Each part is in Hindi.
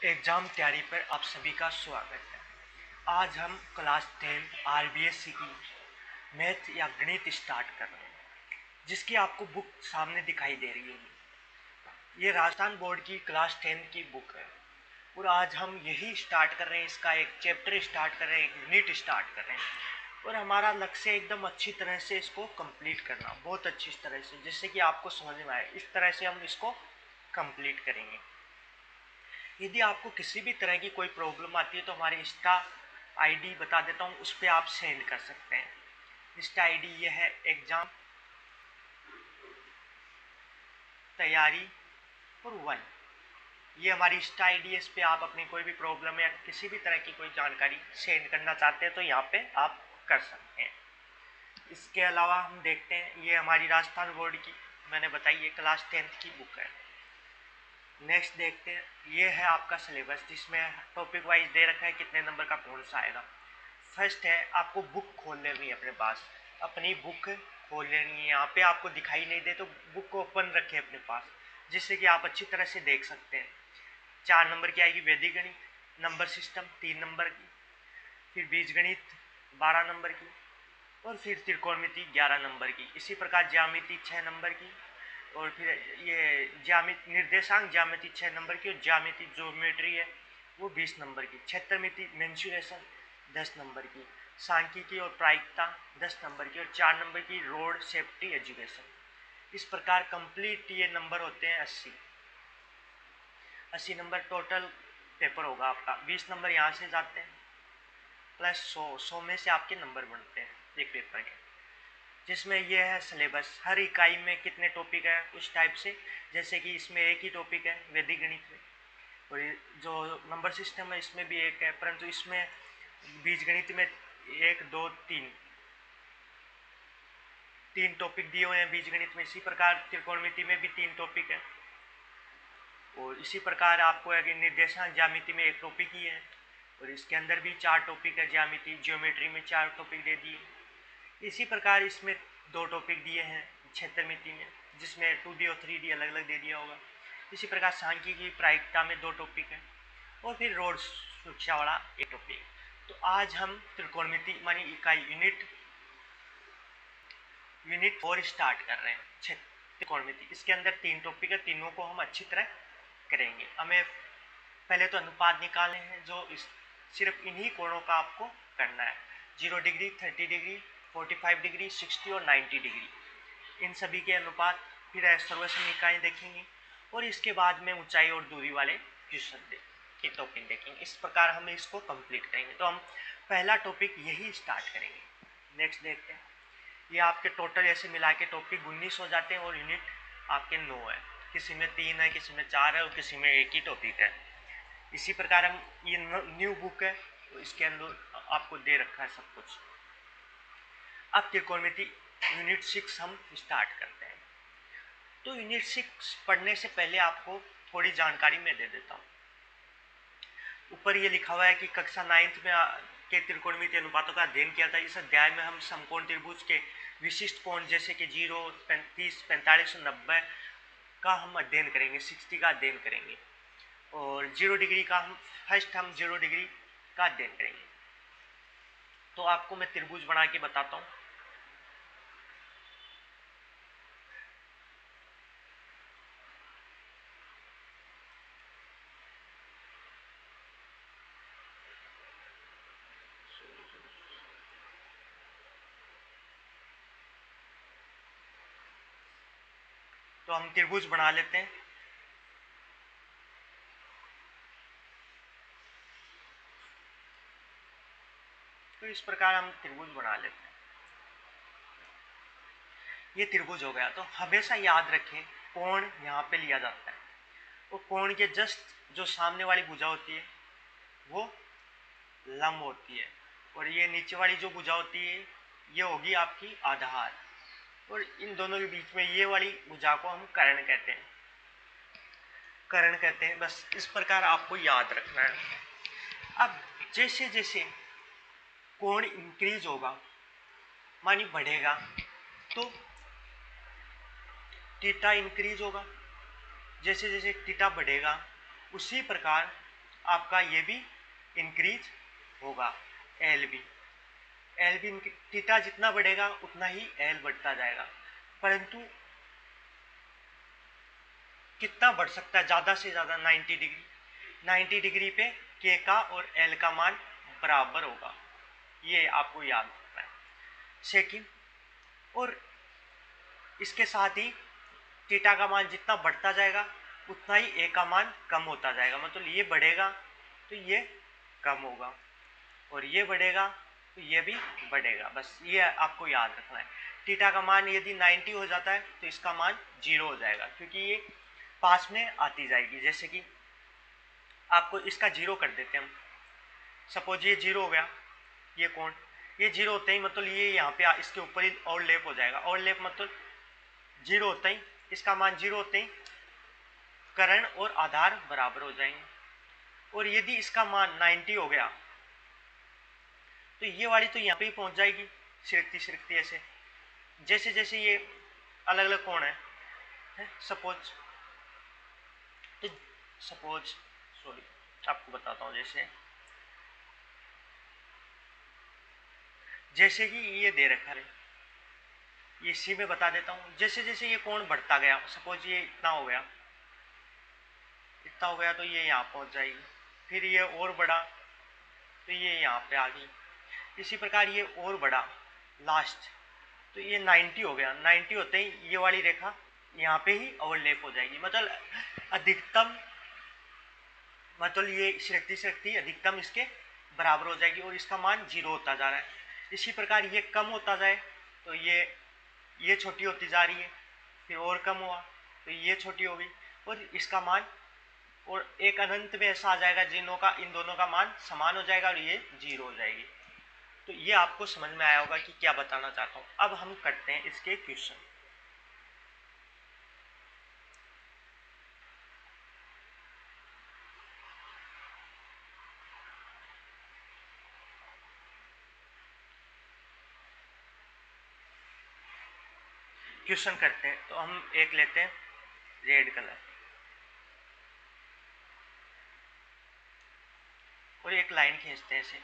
एग्ज़ाम तैयारी पर आप सभी का स्वागत है। आज हम क्लास 10 आरबीएससी की मैथ या गणित स्टार्ट कर रहे हैं, जिसकी आपको बुक सामने दिखाई दे रही होगी। ये राजस्थान बोर्ड की क्लास 10 की बुक है और आज हम यही स्टार्ट कर रहे हैं। इसका एक चैप्टर स्टार्ट कर रहे हैं, एक यूनिट स्टार्ट कर रहे हैं और हमारा लक्ष्य एकदम अच्छी तरह से इसको कंप्लीट करना, बहुत अच्छी तरह से, जिससे कि आपको समझ में आए। इस तरह से हम इसको कंप्लीट करेंगे। यदि आपको किसी भी तरह की कोई प्रॉब्लम आती है तो हमारे इंस्टा आईडी बता देता हूँ, उस पर आप सेंड कर सकते हैं। इंस्टा आईडी ये है एग्जाम तैयारी और 1। ये हमारी इंस्टा आईडी है। इस पर आप अपनी कोई भी प्रॉब्लम या किसी भी तरह की कोई जानकारी सेंड करना चाहते हैं तो यहाँ पे आप कर सकते हैं। इसके अलावा हम देखते हैं, ये हमारी राजस्थान बोर्ड की मैंने बताई ये क्लास 10th की बुक है। नेक्स्ट देखते हैं, ये है आपका सिलेबस, जिसमें टॉपिक वाइज दे रखा है कितने नंबर का कौन सा आएगा। फर्स्ट है, आपको बुक खोल लेनी है अपने पास, अपनी बुक खोल लेनी है। यहाँ पे आपको दिखाई नहीं दे तो बुक को ओपन रखें अपने पास, जिससे कि आप अच्छी तरह से देख सकते हैं। 4 नंबर की आएगी वैदिक गणित, नंबर सिस्टम 3 नंबर की, फिर बीजगणित 12 नंबर की और फिर त्रिकोणमिति 11 नंबर की। इसी प्रकार ज्यामिति 6 नंबर की और फिर ये ज्यामिति निर्देशांक ज्यामिति 6 नंबर की और ज्यामिति ज्योमेट्री है वो 20 नंबर की। क्षेत्रमिति मेंसुरेशन 10 नंबर की, सांख्यिकी और प्रायिकता 10 नंबर की और 4 नंबर की रोड सेफ्टी एजुकेशन। इस प्रकार कंप्लीट ये नंबर होते हैं 80 नंबर टोटल पेपर होगा आपका। 20 नंबर यहाँ से जाते हैं प्लस 100 में से आपके नंबर बनते हैं एक पेपर के, जिसमें यह है सिलेबस। हर इकाई में कितने टॉपिक है उस टाइप से, जैसे कि इसमें एक ही टॉपिक है वैदिक गणित में, और जो नंबर सिस्टम है इसमें भी एक है, परंतु इसमें बीजगणित में 1 2 3 टॉपिक दिए हुए हैं बीजगणित में। इसी प्रकार त्रिकोणमिति में भी 3 टॉपिक है और इसी प्रकार आपको निर्देशांक ज्यामिति में 1 टॉपिक ही है और इसके अंदर भी 4 टॉपिक है। ज्यामिति ज्योमेट्री में 4 टॉपिक दे दिए। इसी प्रकार इसमें 2 टॉपिक दिए हैं क्षेत्रमिति में, जिसमें 2D और 3D अलग अलग दे दिया होगा। इसी प्रकार सांख्यिकी प्रायिकता में 2 टॉपिक है और फिर रोड सुरक्षा वाला 1 टॉपिक। तो आज हम त्रिकोणमिति मानी इकाई यूनिट 4 स्टार्ट कर रहे हैं त्रिकोणमिति। इसके अंदर 3 टॉपिक है, तीनों को हम अच्छी तरह करेंगे। हमें पहले तो अनुपात निकालने हैं, जो सिर्फ इन्हीं कोणों का आपको करना है। 0 डिग्री, 30 डिग्री, 45 डिग्री, 60 और 90 डिग्री, इन सभी के अनुपात। फिर सर्वसम इकाई देखेंगे और इसके बाद में ऊंचाई और दूरी वाले क्वेश्चन के टॉपिक देखेंगे। इस प्रकार हम इसको कंप्लीट करेंगे। तो हम पहला टॉपिक यही स्टार्ट करेंगे। नेक्स्ट देखते हैं, ये आपके टोटल ऐसे मिला के टॉपिक 19 हो जाते हैं और यूनिट आपके 9 है। किसी में 3 है, किसी में 4 है और किसी में 1 ही टॉपिक है। इसी प्रकार हम ये न्यू बुक है तो इसके अंदर आपको दे रखा है सब कुछ। अब त्रिकोणमिति यूनिट 6 हम स्टार्ट करते हैं। तो यूनिट 6 पढ़ने से पहले आपको थोड़ी जानकारी मैं दे देता हूँ। ऊपर ये लिखा हुआ है कि कक्षा 9th में के त्रिकोणमिति अनुपातों का अध्ययन किया था। इस अध्याय में हम समकोण त्रिभुज के विशिष्ट कोण जैसे कि 0, 35, 45 और 90 का हम अध्ययन करेंगे, 60 का अध्ययन करेंगे और 0 डिग्री का हम 0 डिग्री का अध्ययन करेंगे। तो आपको मैं त्रिभुज बना के बताता हूँ। तो हम त्रिभुज बना लेते हैं। तो इस प्रकार हम त्रिभुज बना लेते हैं। ये त्रिभुज हो गया। तो हमेशा याद रखें कोण यहाँ पे लिया जाता है और कोण के जस्ट जो सामने वाली भुजा होती है वो लंब होती है और ये नीचे वाली जो भुजा होती है ये होगी आपकी आधार, और इन दोनों के बीच में ये वाली भुजा को हम कर्ण कहते हैं। कर्ण कहते हैं। बस इस प्रकार आपको याद रखना है। अब जैसे जैसे कोण इंक्रीज होगा मानी बढ़ेगा तो थीटा इंक्रीज होगा। जैसे जैसे थीटा बढ़ेगा उसी प्रकार आपका ये भी इंक्रीज होगा, एल भी थीटा जितना बढ़ेगा उतना ही एल बढ़ता जाएगा। परंतु कितना बढ़ सकता है? ज़्यादा से ज़्यादा 90 डिग्री। 90 डिग्री पे के का और एल का मान बराबर होगा, ये आपको याद रखना है। सेकंड, और इसके साथ ही थीटा का मान जितना बढ़ता जाएगा उतना ही ए का मान कम होता जाएगा। मतलब ये बढ़ेगा तो ये कम होगा, और ये बढ़ेगा तो ये भी बढ़ेगा। बस ये आपको याद रखना है। थीटा का मान यदि 90 हो जाता है तो इसका मान 0 हो जाएगा, क्योंकि ये पास में आती जाएगी। जैसे कि आपको इसका 0 कर देते हैं हम। सपोज ये 0 हो गया, ये कोण, ये 0 होते ही मतलब ये यहाँ पे इसके ऊपर ही ओवरलैप हो जाएगा। ओवरलैप मतलब 0 होते ही, इसका मान 0 होते ही कर्ण और आधार बराबर हो जाएंगे। और यदि इसका मान 90 हो गया तो ये वाली तो यहाँ पे ही पहुंच जाएगी, सिरकती सिरकती ऐसे। जैसे जैसे ये अलग अलग कोण है, सपोज सॉरी आपको बताता हूँ। जैसे कि ये दे रखा है, ये इसी में बता देता हूँ। जैसे जैसे ये कोण बढ़ता गया, सपोज ये इतना हो गया तो ये यहाँ पहुँच जाएगी। फिर ये और बढ़ा तो ये यहाँ पे आ गई। इसी प्रकार ये और बढ़ा लास्ट तो ये 90 हो गया। 90 होते ही ये वाली रेखा यहाँ पे ही ओवरलैप हो जाएगी। मतलब ये सिरकती अधिकतम इसके बराबर हो जाएगी और इसका मान 0 होता जा रहा है। इसी प्रकार ये कम होता जाए तो ये छोटी होती जा रही है, फिर और कम हुआ तो ये छोटी हो गई, और इसका मान और एक अनंत में ऐसा आ जाएगा इन दोनों का मान समान हो जाएगा और ये 0 हो जाएगी। तो ये आपको समझ में आया होगा कि क्या बताना चाहता हूँ। अब हम करते हैं इसके क्वेश्चन। क्वेश्चन करते हैं। तो हम एक लेते हैं रेड कलर और एक लाइन खींचते हैं ऐसे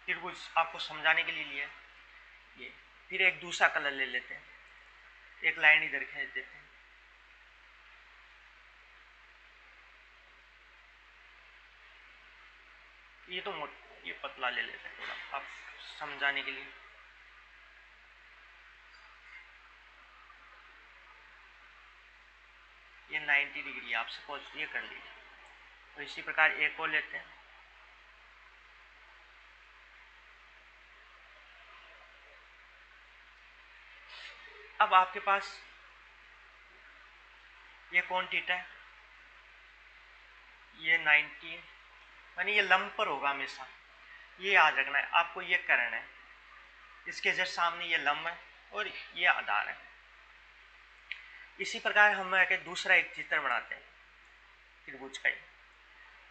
त्रिभुज, आपको समझाने के लिए लिया ये। फिर एक दूसरा कलर ले लेते हैं, एक लाइन इधर खींच देते हैं। ये पतला ले लेते हैं थोड़ा, आप समझाने के लिए। ये 90 डिग्री आप सपोज ये कर लीजिए। तो इसी प्रकार एक और लेते हैं। अब आपके पास ये कौन थीटा है, ये 90 यानी ये लंब पर होगा हमेशा, ये याद रखना है आपको। ये कर्ण है, इसके जस्ट सामने ये लंब है और ये आधार है। इसी प्रकार हम दूसरा एक चित्र बनाते हैं त्रिभुज का,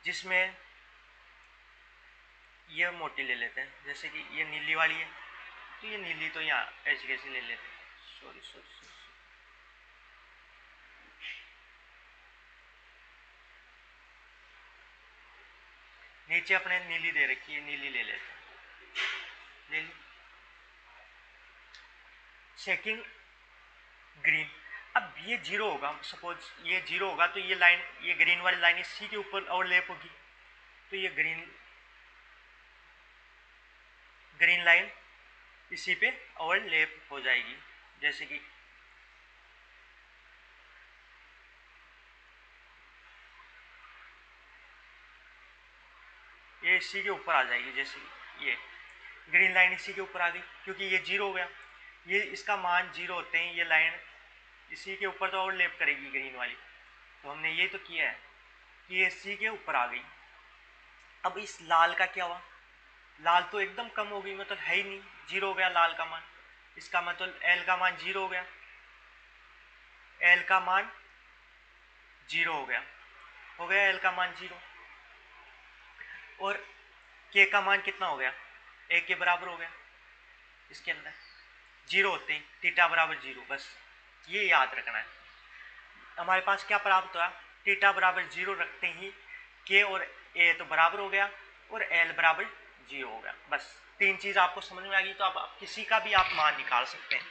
जिसमें ये मोटी ले लेते हैं। जैसे कि ये नीली वाली है तो ये नीली तो यहाँ ऐसे कैसे ले लेते हैं। सॉरी नीचे अपने नीली दे रखी है, नीली ले लेते हैं। नीली सेकंड ग्रीन। अब ये 0 होगा, सपोज ये 0 होगा तो ये लाइन, ये ग्रीन वाली लाइन इसी के ऊपर ओवरलैप होगी, तो ये ग्रीन लाइन इसी पे ओवरलैप हो जाएगी। जैसे कि ये इसी के ऊपर आ जाएगी। जैसे ये ग्रीन लाइन इसी के ऊपर आ गई, क्योंकि ये 0 हो गया। ये इसका मान 0 होते हैं ये लाइन इसी के ऊपर तो ओवरलैप करेगी ग्रीन वाली। तो हमने ये तो किया है कि ये इसी के ऊपर आ गई। अब इस लाल का क्या हुआ, लाल तो एकदम कम हो गई, मतलब है ही नहीं, 0 हो गया लाल का मान। इसका मतलब एल का मान 0 हो गया, एल का मान 0 हो गया एल का मान 0। और के का मान कितना हो गया, ए के बराबर हो गया। इसके अंदर 0 होते हैं थीटा बराबर 0, बस ये याद रखना है। हमारे पास क्या प्राप्त हुआ, थीटा बराबर 0 रखते ही के और ए तो बराबर हो गया और एल बराबर 0 हो गया। बस 3 चीज आपको समझ में आ गई। तो अब किसी का भी आप मान निकाल सकते हैं,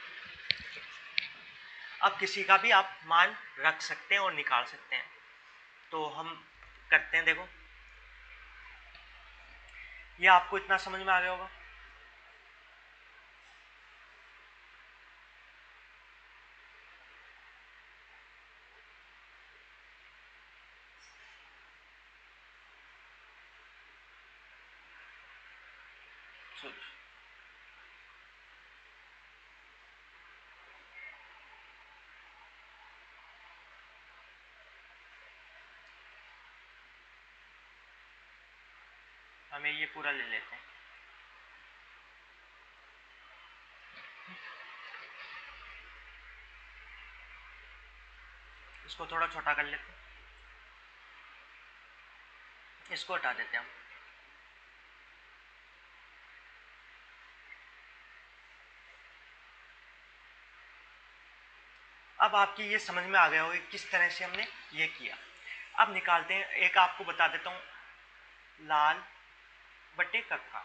अब किसी का भी आप मान रख सकते हैं और निकाल सकते हैं। तो हम करते हैं, देखो ये आपको इतना समझ में आ गया होगा। हमें ये पूरा ले लेते हैं। इसको थोड़ा छोटा कर लेते हैं, इसको हटा देते हैं हम। अब आपकी ये समझ में आ गया होगा किस तरह से हमने ये किया। अब निकालते हैं, एक आपको बता देता हूं, लाल बटे कक्का।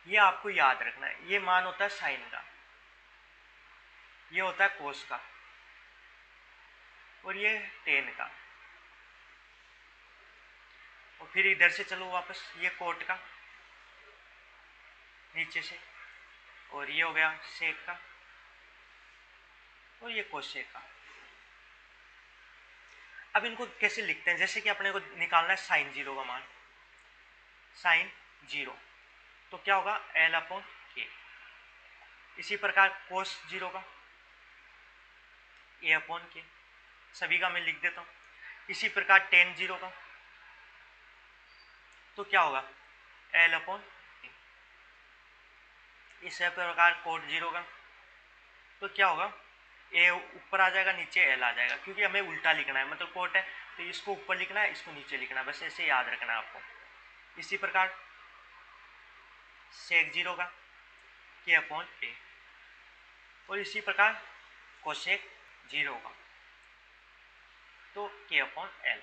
ये आपको याद रखना है, ये मान होता है साइन का, ये होता है कोस का, और ये टेन का। और फिर इधर से चलो वापस, ये कोट का नीचे से, और ये हो गया सेक का, और ये कोसेक का। अब इनको कैसे लिखते हैं, जैसे कि अपने को निकालना है साइन 0 का मान, साइन 0 तो क्या होगा एल अपॉन के। इसी प्रकार कोस 0 का ए अपॉन के, सभी का मैं लिख देता हूँ। इसी प्रकार टेन 0 का तो क्या होगा एल अपॉन। इसी प्रकार कोट 0 का तो क्या होगा ए ऊपर आ जाएगा, नीचे एल आ जाएगा, क्योंकि हमें उल्टा लिखना है, मतलब कोट है तो इसको ऊपर लिखना है, इसको नीचे लिखना है, बस ऐसे याद रखना है आपको। इसी प्रकार सेक 0 का के अपॉन ए, और इसी प्रकार कोसेक 0 का तो के अपॉन एल।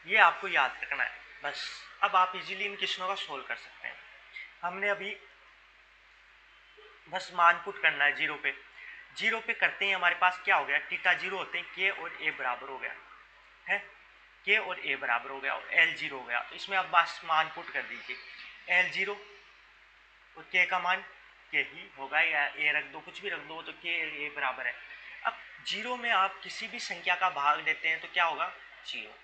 ये आपको याद रखना है बस। अब आप इजीली इन क्वेश्चनों का सोल्व कर सकते हैं। हमने अभी बस मान पुट करना है 0 पे। 0 पे करते ही हमारे पास क्या हो गया, थीटा 0 होते हैं के और ए बराबर हो गया है, के और ए बराबर हो गया और एल 0 हो गया। तो इसमें आप बस मान पुट कर दीजिए, एल 0 और के का मान के ही होगा, या ए रख दो, कुछ भी रख दो, तो के ए बराबर है। अब 0 में आप किसी भी संख्या का भाग देते हैं तो क्या होगा 0,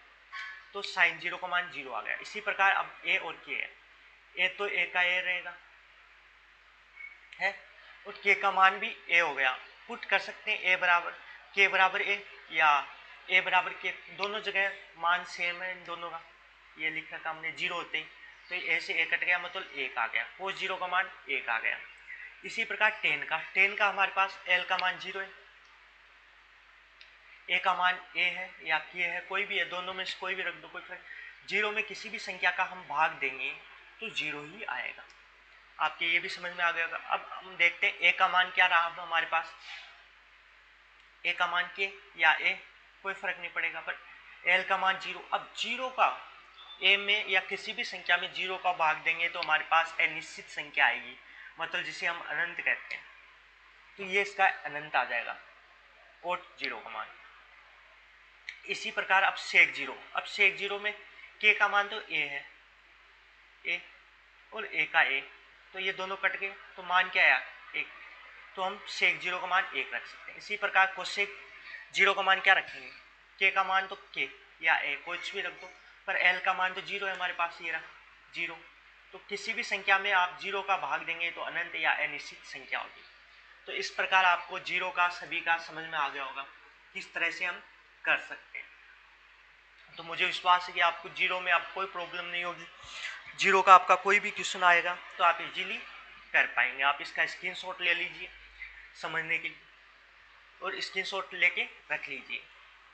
तो साइन 0 का मान 0 आ गया। इसी प्रकार अब ए और के है, ए तो ए का ए रहेगा है, और के का मान भी ए हो गया। पुट कर सकते हैं ए बराबर के बराबर ए या ए बराबर के, दोनों जगह मान सेम है इन दोनों का। ये लिख रखा हमने 0 होते ही, तो ए से ए कट गया, मतलब 1 आ गया, कोस 0 का मान 1 आ गया। इसी प्रकार टेन का हमारे पास एल का मान 0 है, ए का मान ए है या के है, कोई भी है, दोनों में से कोई भी रख दो, कोई फर्क। 0 में किसी भी संख्या का हम भाग देंगे तो 0 ही आएगा। आपके ये भी समझ में आ गया होगा। अब हम देखते हैं ए का मान क्या रहा हमारे पास, ए का मान के या ए कोई फर्क नहीं पड़ेगा, पर एल का मान 0। अब 0 का ए में या किसी भी संख्या में 0 का भाग देंगे तो हमारे पास अनिश्चित संख्या आएगी, मतलब जिसे हम अनंत कहते हैं, तो ये इसका अनंत आ जाएगा कोट 0 का मान। इसी प्रकार अब सेक 0, अब सेक 0 में के का मान तो ए है, ए और ए का ए, तो ये दोनों कट गए तो मान क्या आया 1, तो हम सेक 0 का मान 1 रख सकते हैं। इसी प्रकार कोसेक 0 का मान क्या रखेंगे, के का मान तो के या ए कुछ भी रख दो, पर एल का मान तो 0 है हमारे पास, ये रहा 0। तो किसी भी संख्या में आप 0 का भाग देंगे तो अनंत या अनिश्चित संख्या होगी। तो इस प्रकार आपको 0 का सभी का समझ में आ गया होगा किस तरह से हम कर सकते हैं। तो मुझे विश्वास है कि आपको 0 में आप कोई प्रॉब्लम नहीं होगी। 0 का आपका कोई भी क्वेश्चन आएगा तो आप इजीली कर पाएंगे। आप इसका स्क्रीनशॉट ले लीजिए समझने के लिए, और स्क्रीनशॉट लेके रख लीजिए।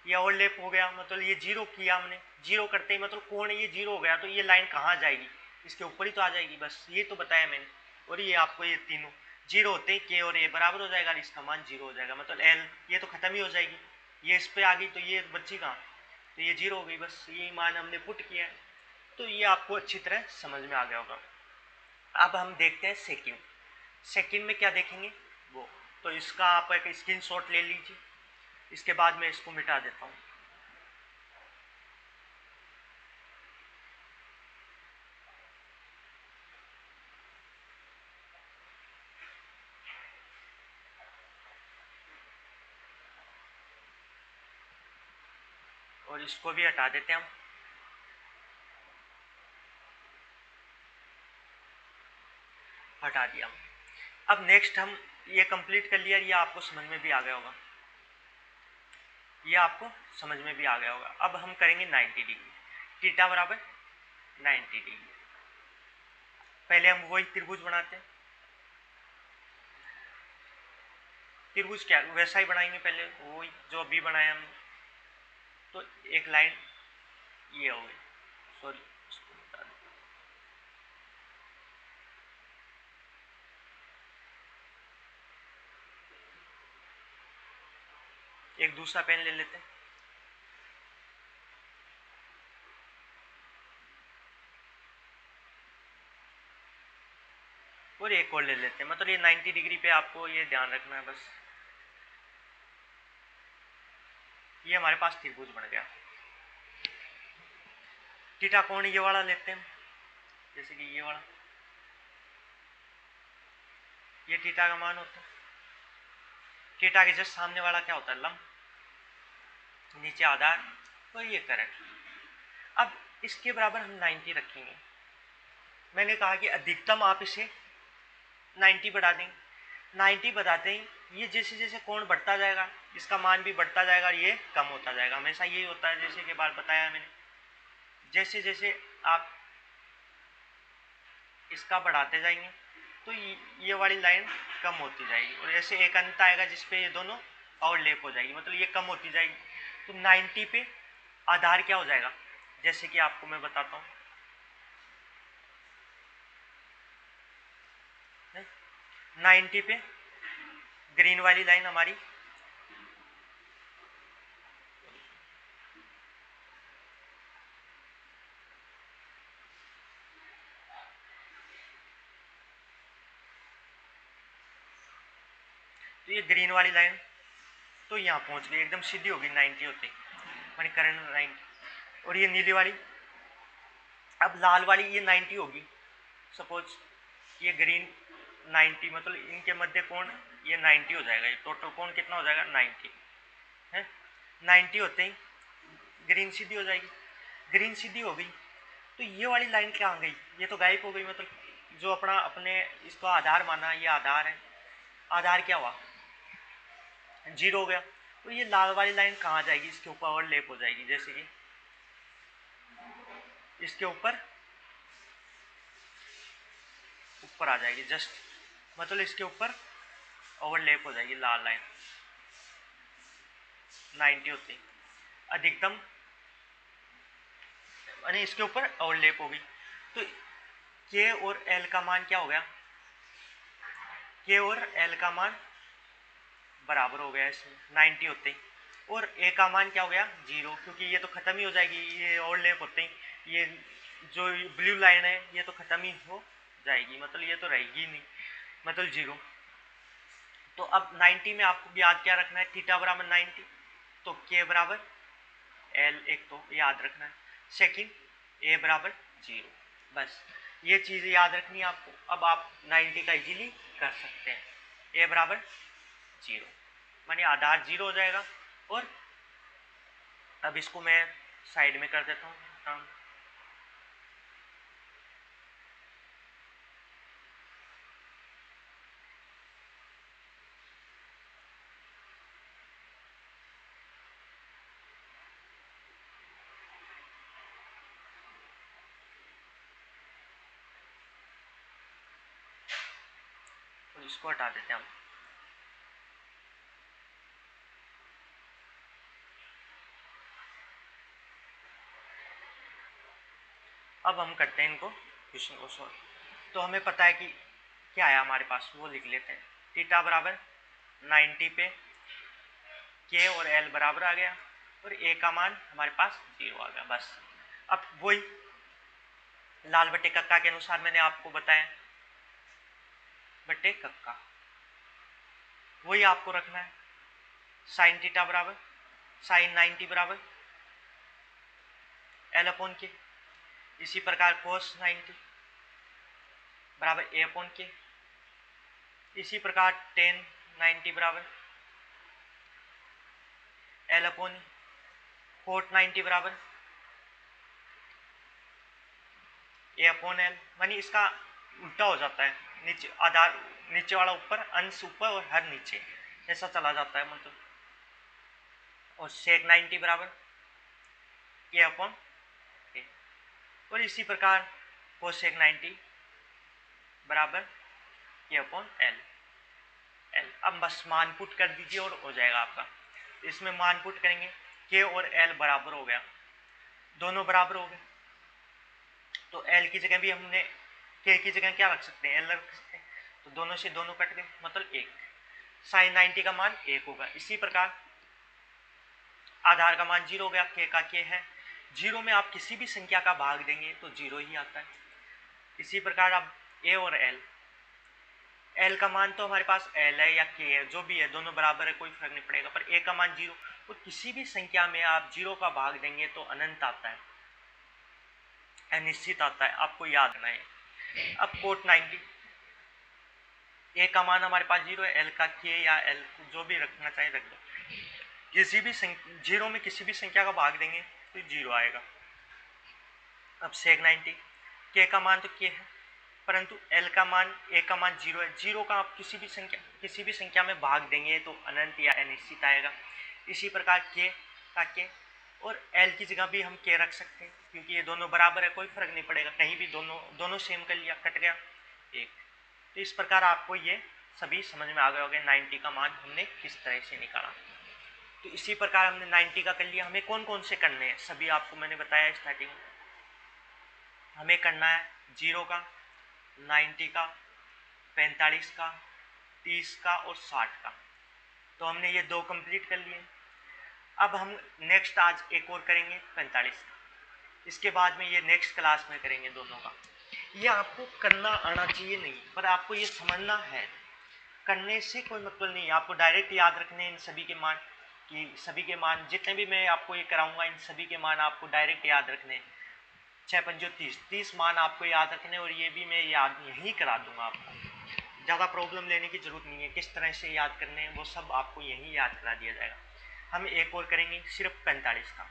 ये ओवरलैप हो गया, मतलब ये 0 किया हमने, 0 करते ही मतलब कोण ये 0 हो गया, तो ये लाइन कहाँ जाएगी, इसके ऊपर ही तो आ जाएगी, बस ये तो बताया मैंने। और ये आपको ये तीनों 0 होते ही के और ए बराबर हो जाएगा, इसका मान 0 हो जाएगा, मतलब एल ये तो खत्म ही हो जाएगी। ये इस पे आ गई तो ये बच्ची कहाँ, तो ये 0 हो गई, बस ये मान हमने पुट किया है। तो ये आपको अच्छी तरह समझ में आ गया होगा। अब हम देखते हैं सेकंड। सेकंड में क्या देखेंगे वो, तो इसका आप एक स्क्रीनशॉट ले लीजिए, इसके बाद मैं इसको मिटा देता हूँ। और इसको भी हटा देते हैं हम। हटा दिया। अब नेक्स्ट हम ये कंप्लीट कर लिया, ये आपको समझ में भी आ गया होगा, ये आपको समझ में भी आ गया होगा। अब हम करेंगे 90 डिग्री, थीटा बराबर 90 डिग्री। पहले हम वही त्रिभुज बनाते हैं, त्रिभुज क्या वैसा ही बनाएंगे, पहले वही जो अभी बनाया हम। तो एक लाइन ये हो गई, सॉरी एक दूसरा पेन ले लेते हैं। और एक और ले लेते हैं, मतलब ये 90 डिग्री पे आपको ये ध्यान रखना है बस। ये हमारे पास त्रिभुज बन गया। थीटा कोण ये वाला लेते हैं, जैसे कि ये वाला, ये थीटा का मान होता है। थीटा के जस्ट सामने वाला क्या होता है, लंब, नीचे आधार, और ये करंट। अब इसके बराबर हम 90 रखेंगे। मैंने कहा कि अधिकतम आप इसे 90 बढ़ा देंगे। 90 बढ़ाते ही ये जैसे जैसे कोण बढ़ता जाएगा, इसका मान भी बढ़ता जाएगा और ये कम होता जाएगा। हमेशा यही होता है, जैसे कि बार बताया मैंने, जैसे जैसे आप इसका बढ़ाते जाएंगे तो ये वाली लाइन कम होती जाएगी, और ऐसे एक अंत आएगा जिसपे ये दोनों ओवरलैप हो जाएगी, मतलब ये कम होती जाएगी। तो 90 पे आधार क्या हो जाएगा, जैसे कि आपको मैं बताता हूँ। 90 पे ग्रीन वाली लाइन हमारी, तो ये ग्रीन वाली लाइन तो यहाँ पहुँच गई, एकदम सीधी होगी 90 होते मानी करंट 90। और ये नीली वाली, अब लाल वाली ये 90 होगी, सपोज ये ग्रीन 90, मतलब इनके मध्य कोण ये 90 हो जाएगा। ये टोटल कोण कितना हो जाएगा, 90 है। 90 होते ही ग्रीन सीधी हो जाएगी। ग्रीन सीधी हो गई तो ये वाली लाइन क्या आ गई, ये तो गायब हो गई, मतलब जो अपना अपने इसको आधार माना, ये आधार है, आधार क्या हुआ, 0 हो गया। तो ये लाल वाली लाइन कहाँ जाएगी, इसके ऊपर ओवरलैप हो जाएगी, जैसे कि इसके ऊपर ऊपर आ जाएगी जस्ट, मतलब इसके ऊपर ओवरलैप हो जाएगी लाल लाइन 90 होती अधिकतम, यानी इसके ऊपर ओवरलैप होगी। तो के और एल का मान क्या हो गया, के और एल का मान बराबर हो गया इसमें 90 होते ही, और ए का मान क्या हो गया 0, क्योंकि ये तो खत्म ही हो जाएगी, ये ओवरलैप होते ही ये जो ब्लू लाइन है ये तो खत्म ही हो जाएगी, मतलब ये तो रहेगी नहीं, मतलब 0। तो अब 90 में आपको याद क्या रखना है, थीटा बराबर 90, तो के बराबर एल एक तो याद रखना है, सेकंड ए बराबर 0, बस ये चीज़ याद रखनी है आपको। अब आप 90 का इजीली कर सकते हैं, ए बराबर 0 मानी आधार 0 हो जाएगा। और अब इसको मैं साइड में कर देता हूँ, तो इसको हटा देते हैं हम। अब हम करते हैं इनको क्वेश्चन को सॉल्व। तो हमें पता है कि क्या है हमारे पास, वो लिख लेते हैं। थीटा बराबर 90 पे के और एल बराबर आ गया और ए का मान हमारे पास 0 आ गया। बस अब वही लाल बटे कक्का के अनुसार मैंने आपको बताया, बटे कक्का वही आपको रखना है। साइन थीटा बराबर साइन 90 बराबर एल अपॉन के, इसी प्रकार कोस 90 बराबर ए अपॉन के, इसी प्रकार टेन 90 बराबर एल अपॉन कोट 90 बराबर ए अपॉन एल। मानी इसका उल्टा हो जाता है, नीचे आधार नीचे वाला ऊपर, अंश ऊपर और हर नीचे, ऐसा चला जाता है मतलब। और सेक 90 बराबर ए अपॉन ए, और इसी प्रकार कोसेक 90 बराबर ए अपॉन एल। अब बस मान पुट कर दीजिए और हो जाएगा आपका। इसमें मान पुट करेंगे, के और एल बराबर हो गया, दोनों बराबर हो गए, तो एल की जगह भी हमने के की जगह क्या रख सकते हैं, एल रख सकते हैं, तो दोनों से दोनों कट गए, मतलब 1। साइन 90 का मान 1 होगा। इसी प्रकार आधार का मान 0 हो गया, के का के है, 0 में आप किसी भी संख्या का भाग देंगे तो 0 ही आता है। इसी प्रकार अब ए और एल का मान तो हमारे पास एल है या के है, जो भी है दोनों बराबर है, कोई फर्क नहीं पड़ेगा, पर ए का मान 0, तो किसी भी संख्या में आप 0 का भाग देंगे तो अनंत आता है, अनिश्चित आता है, आपको याद रखना है। अब कोट 90, ए का मान हमारे पास 0 है, एल का के या एल जो भी रखना चाहे रख दो, किसी भी 0 में किसी भी संख्या का भाग देंगे तो 0 आएगा। अब सेक 90, के का मान तो के है, परंतु एल का मान ए का मान 0 है, 0 का आप किसी भी संख्या में भाग देंगे तो अनंत या अनिश्चित आएगा। इसी प्रकार के का के और एल की जगह भी हम के रख सकते हैं, क्योंकि ये दोनों बराबर है, कोई फर्क नहीं पड़ेगा, कहीं भी दोनों सेम कर लिया, कट गया 1। तो इस प्रकार आपको ये सभी समझ में आ गए होंगे 90 का मान हमने किस तरह से निकाला। तो इसी प्रकार हमने 90 का कर लिया। हमें कौन कौन से करने हैं सभी आपको मैंने बताया स्टार्टिंग में। हमें करना है 0 का, 90 का, 45 का, 30 का और 60 का। तो हमने ये 2 कंप्लीट कर लिए। अब हम नेक्स्ट आज एक और करेंगे 45 का, इसके बाद में ये नेक्स्ट क्लास में करेंगे दोनों का। ये आपको करना आना चाहिए नहीं, पर आपको ये समझना है, करने से कोई मतलब नहीं, आपको डायरेक्ट याद रखने इन सभी के मान, कि सभी के मान जितने भी मैं आपको ये कराऊंगा इन सभी के मान आपको डायरेक्ट याद रखने, 6 पंजो 30 मान आपको याद रखने, और ये भी मैं याद यहीं करा दूंगा आपको, ज़्यादा प्रॉब्लम लेने की जरूरत नहीं है, किस तरह से याद करने हैं वो सब आपको यहीं याद करा दिया जाएगा। हम एक और करेंगे सिर्फ 45 का।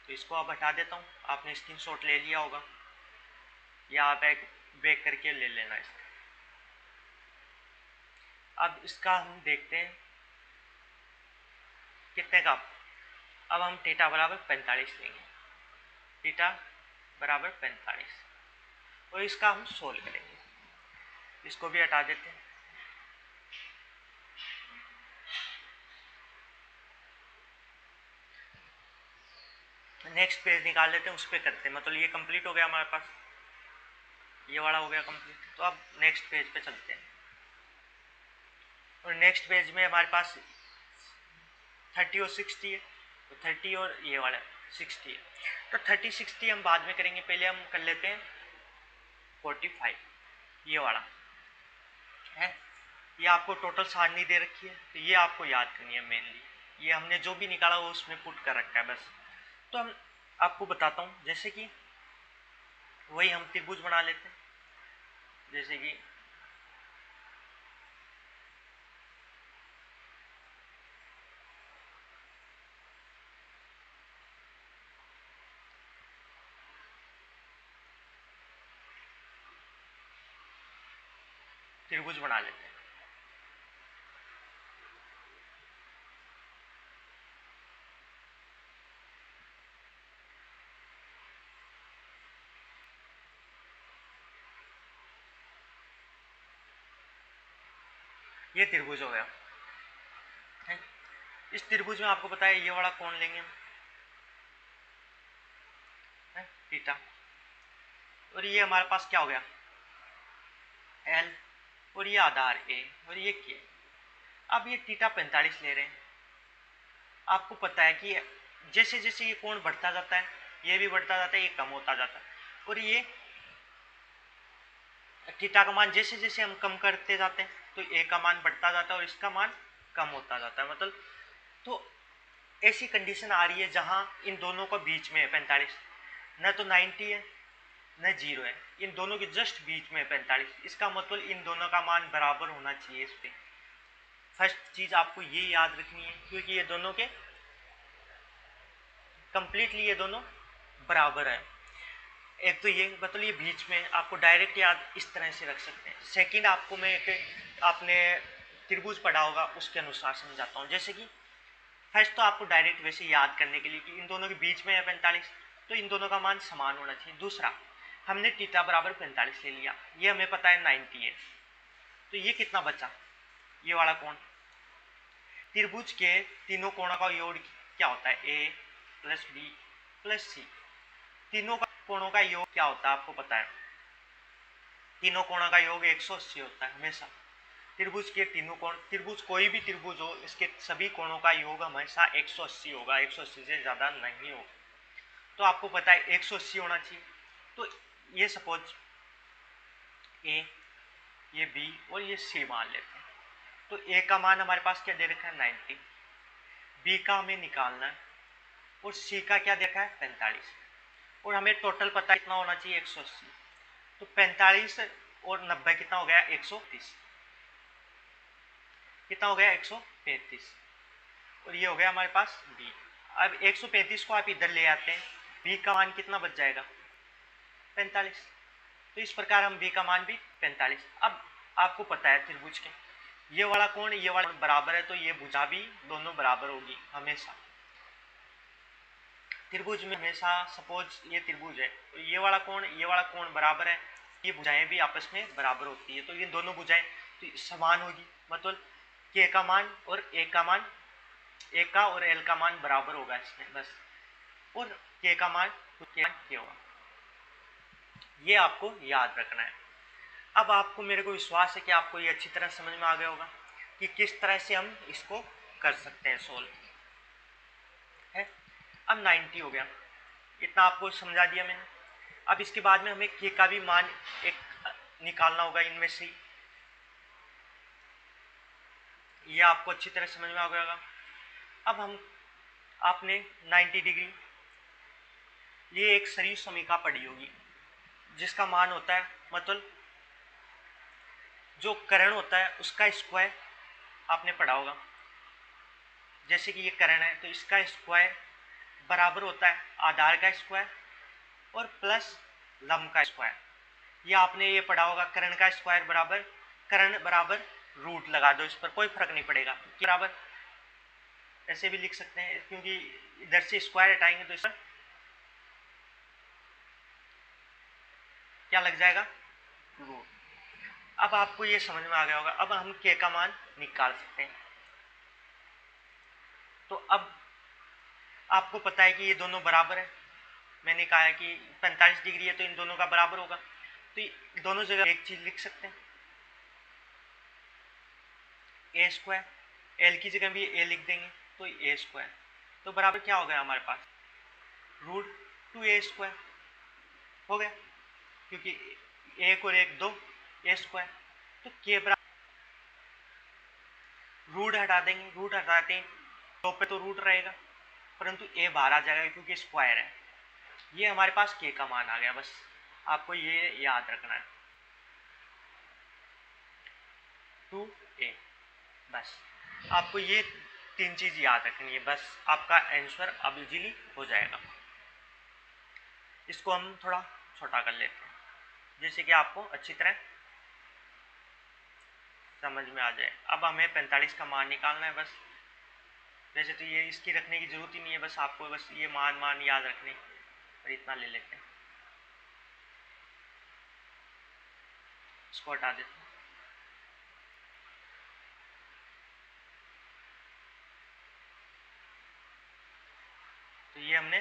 तो इसको आप हटा देता हूँ, आपने स्क्रीनशॉट ले लिया होगा या आप बैक करके ले लेना इसका। अब इसका हम देखते हैं कितने का। अब हम थीटा बराबर 45 लेंगे, थीटा बराबर 45, और इसका हम सोल्व करेंगे। इसको भी हटा देते हैं। नेक्स्ट पेज निकाल लेते हैं, उस पर करते हैं, मतलब ये कंप्लीट हो गया हमारे पास, ये वाला हो गया कंप्लीट। तो अब नेक्स्ट पेज पे चलते हैं, और नेक्स्ट पेज में हमारे पास 30 और 60 है, तो 30 और ये वाला 60 है, तो 30 60 हम बाद में करेंगे, पहले हम कर लेते हैं 45, ये वाला है। ये आपको टोटल सारणी दे रखी है, तो ये आपको याद करनी है मेनली, ये हमने जो भी निकाला वो उसमें पुट कर रखा है बस। तो हम आपको बताता हूँ, जैसे कि वही हम त्रिभुज बना लेते हैं, जैसे कि त्रिभुज बना लेते हैं। ये त्रिभुज हो गया है। इस त्रिभुज में आपको पता है ये वाला कोण लेंगे हम, थीटा, और ये हमारे पास क्या हो गया, एल, और ये आधार ए और ये के। अब ये थीटा 45 ले रहे हैं। आपको पता है कि जैसे जैसे ये कोण बढ़ता जाता है ये भी बढ़ता जाता है, ये कम होता जाता है, और ये थीटा का मान जैसे जैसे हम कम करते जाते हैं तो ए का मान बढ़ता जाता है और इसका मान कम होता जाता है। मतलब तो ऐसी कंडीशन आ रही है जहां इन दोनों को बीच में है 45, न तो 90 है न 0 है, इन दोनों के जस्ट बीच में है 45। इसका मतलब इन दोनों का मान बराबर होना चाहिए। इस पे फर्स्ट चीज आपको ये याद रखनी है, क्योंकि ये दोनों के कंप्लीटली ये दोनों बराबर है। एक तो ये मतलब ये बीच में, आपको डायरेक्ट याद इस तरह से रख सकते हैं। सेकंड आपको मैं एक आपने त्रिभुज पढ़ा होगा उसके अनुसार समझाता हूँ। जैसे कि फर्स्ट तो आपको डायरेक्ट वैसे याद करने के लिए कि इन दोनों के बीच में है 45, तो इन दोनों का मान समान होना चाहिए। दूसरा, हमने थीटा बराबर 45 ले लिया, ये हमें पता है 90 है, तो ये कितना बचा, ये वाला कोण। त्रिभुज के तीनों कोणों का योग क्या होता है, ए प्लस बी प्लस सी। तीनों कोणों का योग क्या होता है आपको पता है, तीनों कोणों का योग 180 होता है हमेशा। त्रिभुज के तीनों कोण, त्रिभुज कोई भी त्रिभुज हो, इसके सभी कोणों का योग हमेशा 180 होगा, 180 से ज्यादा नहीं होगा। तो आपको पता है 180 होना चाहिए। तो ये सपोज ए, ये बी और ये सी मान लेते हैं। तो ए का मान हमारे पास क्या दे रखा है 90, बी का हमें निकालना है और सी का क्या देखा है 45, और हमें टोटल पता कितना होना चाहिए 180। तो 45 और 90 कितना हो गया 130, कितना हो गया 135, और ये हो गया हमारे पास बी। अब 135 को आप इधर ले आते हैं, बी का मान कितना बच जाएगा 45। तो इस प्रकार हम बी का मान भी 45। अब आपको पता है त्रिभुज के ये वाला कोण ये वाला कोण बराबर है, तो ये भुजा भी दोनों बराबर होगी हमेशा। त्रिभुज में हमेशा सपोज ये त्रिभुज है तो ये वाला कोण बराबर है, ये भुजाएं भी आपस में बराबर होती है, तो ये दोनों भुजाएं तो समान होगी। मतलब के का मान और ए का मान, ए का और एल का मान बराबर होगा इसमें बस, और के का मान के होगा। ये आपको याद रखना है। अब आपको मेरे को विश्वास है कि आपको ये अच्छी तरह समझ में आ गया होगा कि किस तरह से हम इसको कर सकते हैं सोल्व है। अब 90 हो गया, इतना आपको समझा दिया मैंने। अब इसके बाद में हमें के का भी मान एक निकालना होगा इनमें से, ये आपको अच्छी तरह समझ में आ गया होगा। अब हम आपने 90 डिग्री, ये एक सरीव समीका पड़ी होगी जिसका मान होता है मतलब जो कर्ण होता है उसका स्क्वायर आपने पढ़ा होगा। जैसे कि ये कर्ण है तो इसका स्क्वायर बराबर होता है आधार का स्क्वायर और प्लस लंब का स्क्वायर। ये आपने ये पढ़ा होगा, कर्ण का स्क्वायर बराबर कर्ण बराबर रूट लगा दो, इस पर कोई फर्क नहीं पड़ेगा, बराबर ऐसे भी लिख सकते हैं क्योंकि इधर से स्क्वायर हटाएंगे तो इस पर क्या लग जाएगा रूट। अब आपको ये समझ में आ गया होगा। अब हम के का मान निकाल सकते हैं। तो अब आपको पता है कि ये दोनों बराबर है, मैंने कहा है कि 45 डिग्री है तो इन दोनों का बराबर होगा, तो दोनों जगह एक चीज लिख सकते हैं ए स्क्वायर, एल की जगह भी ए लिख देंगे तो ए स्क्वायर, तो बराबर क्या हो गया हमारे पास रूट 2a स्क्वायर हो गया, क्योंकि एक और एक 2 ए स्क्वायर। तो के बराबर रूट हटा देंगे, रूट हटाते हैं 2 पे तो रूट रहेगा परंतु ए बाहर आ जाएगा क्योंकि स्क्वायर है। ये हमारे पास के का मान आ गया, बस आपको ये याद रखना है 2a। बस आपको ये 3 चीज याद रखनी है, बस आपका आंसर अब इजीली हो जाएगा। इसको हम थोड़ा छोटा कर लेते हैं जैसे कि आपको अच्छी तरह समझ में आ जाए। अब हमें 45 का मान निकालना है बस। वैसे तो ये इसकी रखने की जरूरत ही नहीं है, बस आपको बस ये मान याद रखने और इतना ले लेते हैं, इसको हटा देते हैं। तो ये हमने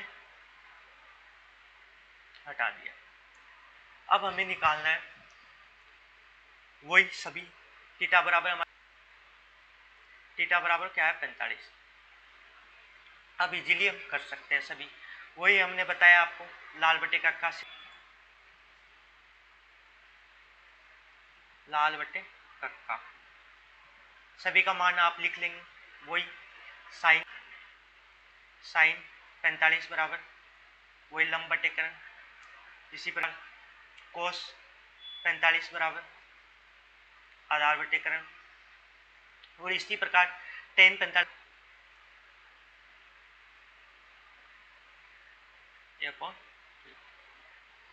हटा दिया। अब हमें निकालना है वही सभी थीटा बराबर थीटा बराबर क्या है 45। अब इजीली हम कर सकते हैं सभी, वही हमने बताया आपको लाल बटे कक्का से लाल बटे कक्का, सभी का मान आप लिख लेंगे। वही साइन 45 बराबर वही लंब बटे करण, इसी प्रकार कोस 45 बराबर आधार बटे करण, और इसी प्रकार टेन 45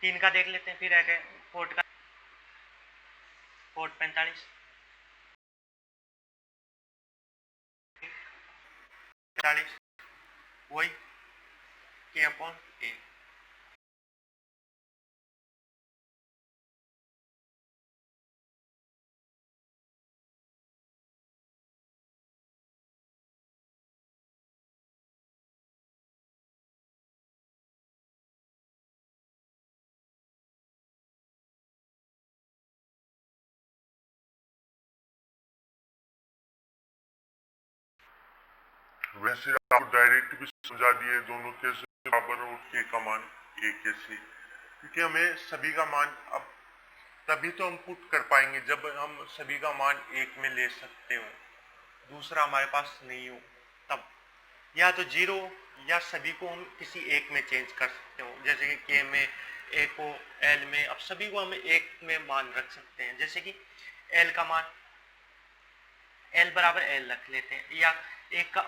3 का देख लेते हैं, फिर है कोट 45 वही के अपॉन ए। वैसे आप डायरेक्ट भी समझा दिए दोनों कैसे बराबर और के का मान ए कैसे, क्योंकि हमें सभी का मान अब तभी तो हम पुट कर पाएंगे जब हम सभी का मान एक में ले सकते हो, दूसरा हमारे पास नहीं हो तब, या तो जीरो या सभी को हम किसी एक में चेंज कर सकते हो, जैसे कि के में ए को एल में, अब सभी को हम एक में मान रख सकते हैं, जैसे कि एल का मान एल बराबर एल रख लेते हैं, या एक का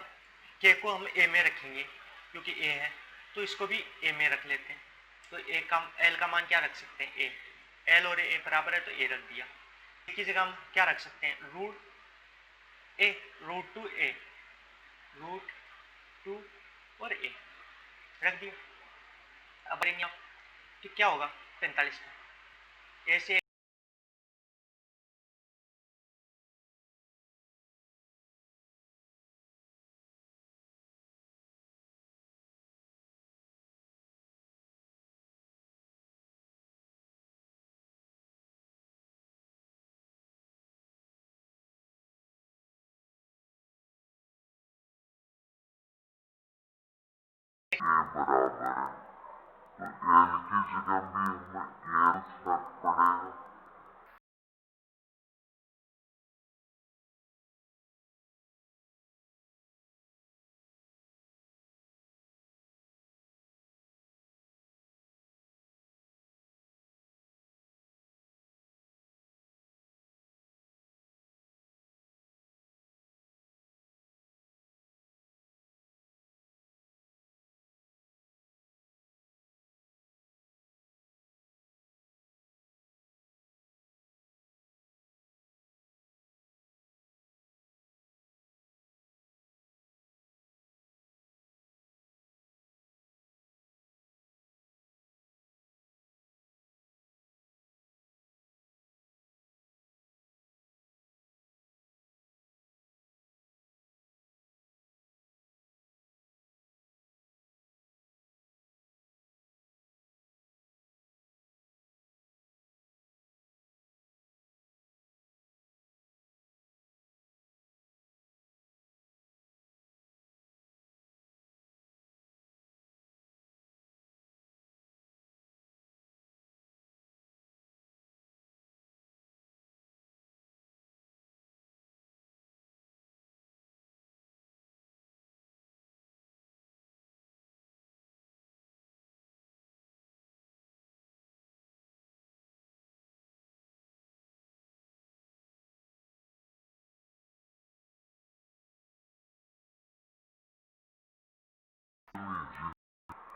के को हम ए में रखेंगे क्योंकि ए है, तो इसको भी ए में रख लेते हैं, तो ए का एल का मान क्या रख सकते हैं ए, एल और ए बराबर है तो ए रख दिया। एक ही जगह हम क्या रख सकते हैं रूट टू और ए रख दिया। अब करेंगे आप तो क्या होगा 45 का ए से बराबर है तो एल की जगह भी हमें एल रख पड़ेगा।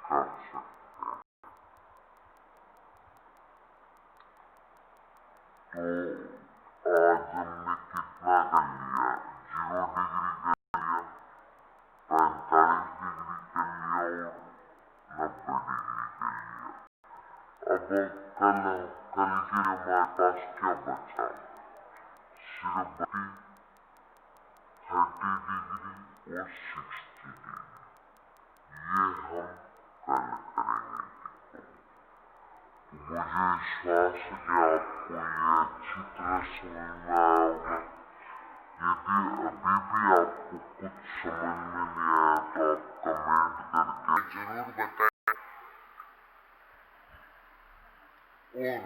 कर सकते तो आज हमने कितना कर लिया, 0 डिग्री कर लिया, 45 डिग्री कर लिया और 90 डिग्री कर लिया। अब कल के हमारे पास क्या बचा, सिर्फ 30 डिग्री और 60 डिग्री, ये हम कल करेंगे। मुझे विश्वास है कि आपको ये अच्छी तरह समझ में आया होगा। यदि अभी भी आपको कुछ समझ में नहीं आया तो आप कमेंट करके जरूर बताएं और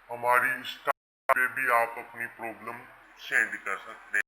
हमारी इंस्टा पे भी आप अपनी प्रॉब्लम सेंड कर सकते हैं।